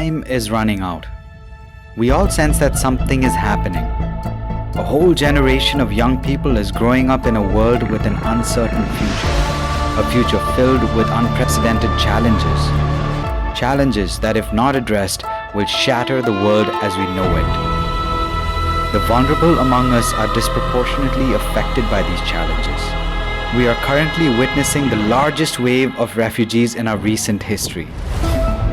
Time is running out. We all sense that something is happening. A whole generation of young people is growing up in a world with an uncertain future. A future filled with unprecedented challenges. Challenges that, if not addressed, will shatter the world as we know it. The vulnerable among us are disproportionately affected by these challenges. We are currently witnessing the largest wave of refugees in our recent history.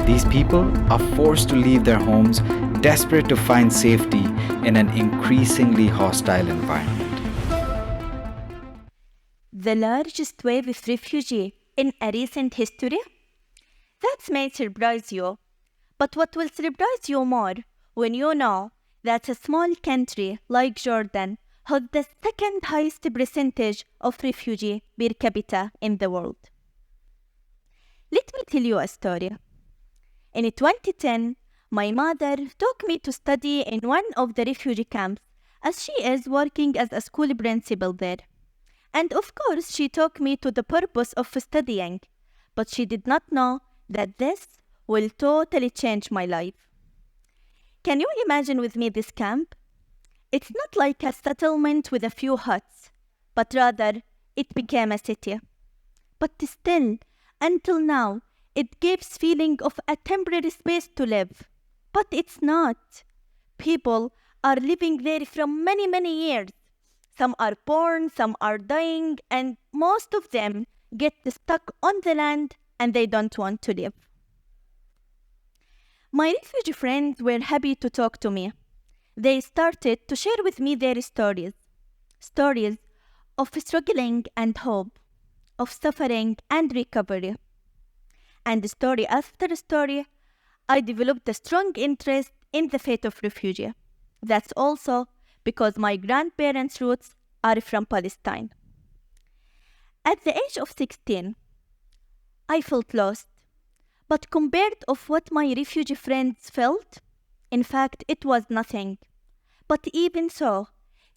These people are forced to leave their homes, desperate to find safety in an increasingly hostile environment. The largest wave of refugees in a recent history? That may surprise you. But what will surprise you more when you know that a small country like Jordan has the second highest percentage of refugees per capita in the world. Let me tell you a story. In 2010, my mother took me to study in one of the refugee camps as she is working as a school principal there. And of course, she took me to the purpose of studying, but she did not know that this will totally change my life. Can you imagine with me this camp? It's not like a settlement with a few huts, but rather it became a city. But still, until now, it gives feeling of a temporary space to live. But it's not. People are living there from many, many years. Some are born, some are dying, and most of them get stuck on the land and they don't want to live. My refugee friends were happy to talk to me. They started to share with me their stories. Stories of struggling and hope, of suffering and recovery. And story after story, I developed a strong interest in the fate of refugees. That's also because my grandparents' roots are from Palestine. At the age of 16, I felt lost. But compared to what my refugee friends felt, in fact, it was nothing. But even so,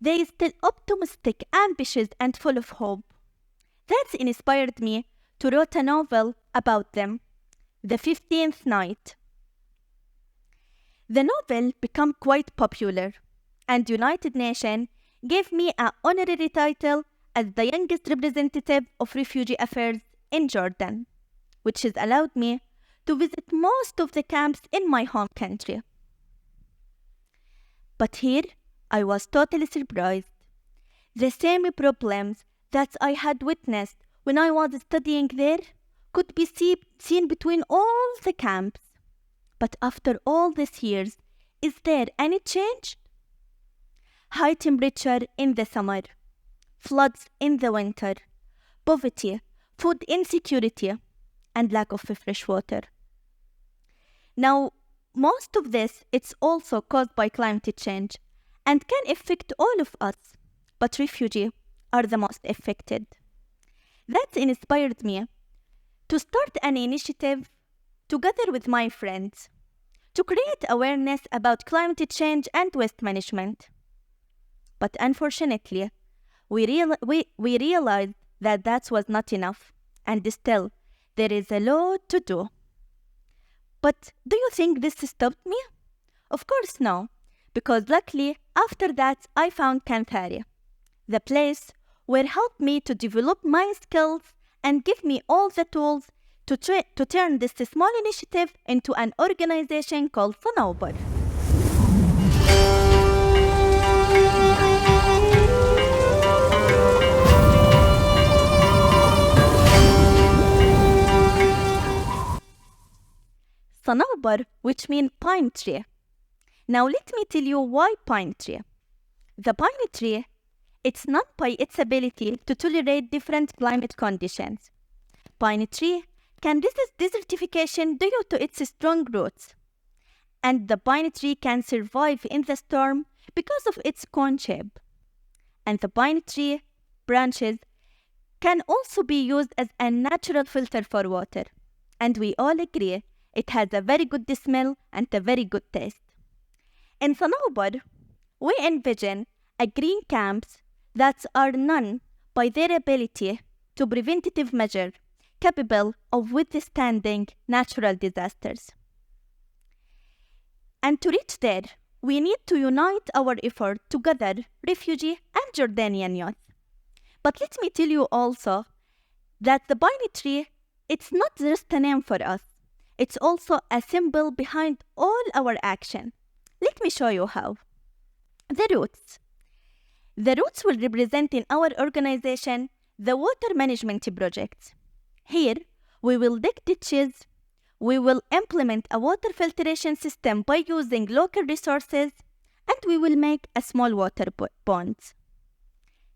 they are still optimistic, ambitious, and full of hope. That inspired me to write a novel about them, The 15th Night. The novel became quite popular, and United Nations gave me an honorary title as the youngest representative of refugee affairs in Jordan, which has allowed me to visit most of the camps in my home country. But here, I was totally surprised. The same problems that I had witnessed when I was studying there could be seen between all the camps. But after all these years, is there any change? High temperature in the summer, floods in the winter, poverty, food insecurity, and lack of fresh water. Now, most of this is also caused by climate change and can affect all of us, but refugees are the most affected. That inspired me to start an initiative together with my friends to create awareness about climate change and waste management. But unfortunately, we realized that was not enough, and still there is a lot to do. But do you think this stopped me? Of course no, because luckily after that I found Kanthari, the place where helped me to develop my skills and give me all the tools to turn this small initiative into an organization called Sanaubar. Sanaubar, which means pine tree. Now let me tell you why pine tree. The pine tree, it's known by its ability to tolerate different climate conditions. Pine tree can resist desertification due to its strong roots. And the pine tree can survive in the storm because of its cone shape. And the pine tree branches can also be used as a natural filter for water. And we all agree it has a very good smell and a very good taste. In Sanaubar, we envision a green camps that are known by their ability to preventative measure capable of withstanding natural disasters. And to reach there, we need to unite our effort to gather refugee and Jordanian youth. But let me tell you also that the pine tree, it's not just a name for us. It's also a symbol behind all our action. Let me show you how. The roots. The roots will represent in our organization the water management projects. Here, we will dig ditches, we will implement a water filtration system by using local resources, and we will make a small water ponds.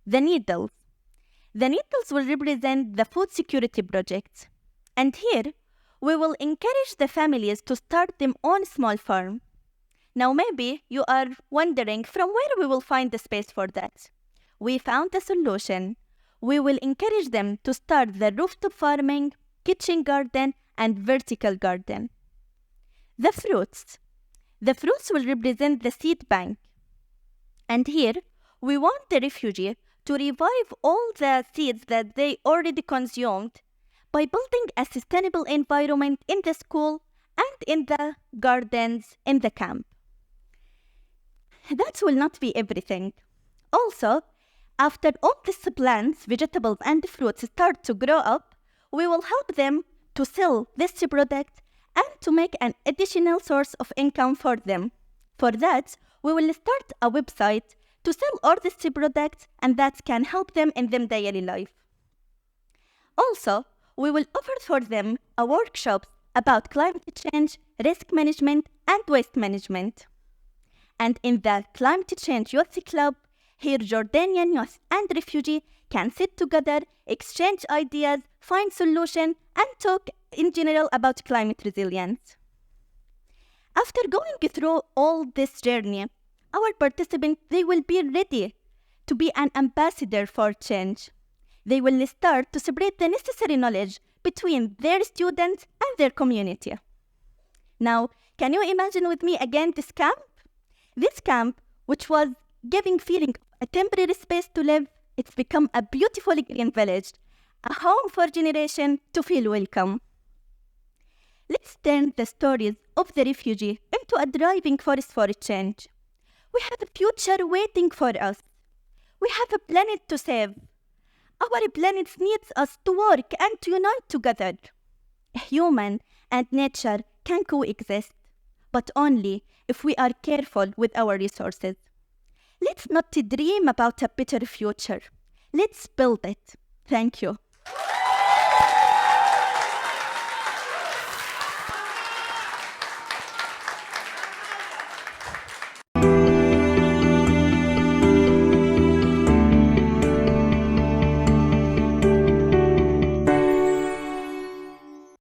The needles. The needles will represent the food security projects. And here, we will encourage the families to start their own small farm. Now maybe you are wondering from where we will find the space for that. We found a solution. We will encourage them to start the rooftop farming, kitchen garden, and vertical garden. The fruits. The fruits will represent the seed bank. And here, we want the refugee to revive all the seeds that they already consumed by building a sustainable environment in the school and in the gardens in the camp. That will not be everything. Also, after all these plants, vegetables, and fruits start to grow up, we will help them to sell this product and to make an additional source of income for them. For that, we will start a website to sell all these products, and that can help them in their daily life. Also, we will offer for them a workshop about climate change, risk management, and waste management. And in the Climate Change Youth Club, here Jordanian youth and refugee can sit together, exchange ideas, find solutions, and talk in general about climate resilience. After going through all this journey, our participants, they will be ready to be an ambassador for change. They will start to spread the necessary knowledge between their students and their community. Now, can you imagine with me again this camp? This camp, which was giving feeling of a temporary space to live, it's become a beautiful green village, a home for generation to feel welcome. Let's turn the stories of the refugee into a driving force for change. We have a future waiting for us. We have a planet to save. Our planet needs us to work and to unite together. Human and nature can coexist, but only if we are careful with our resources. Let's not dream about a better future. Let's build it. Thank you.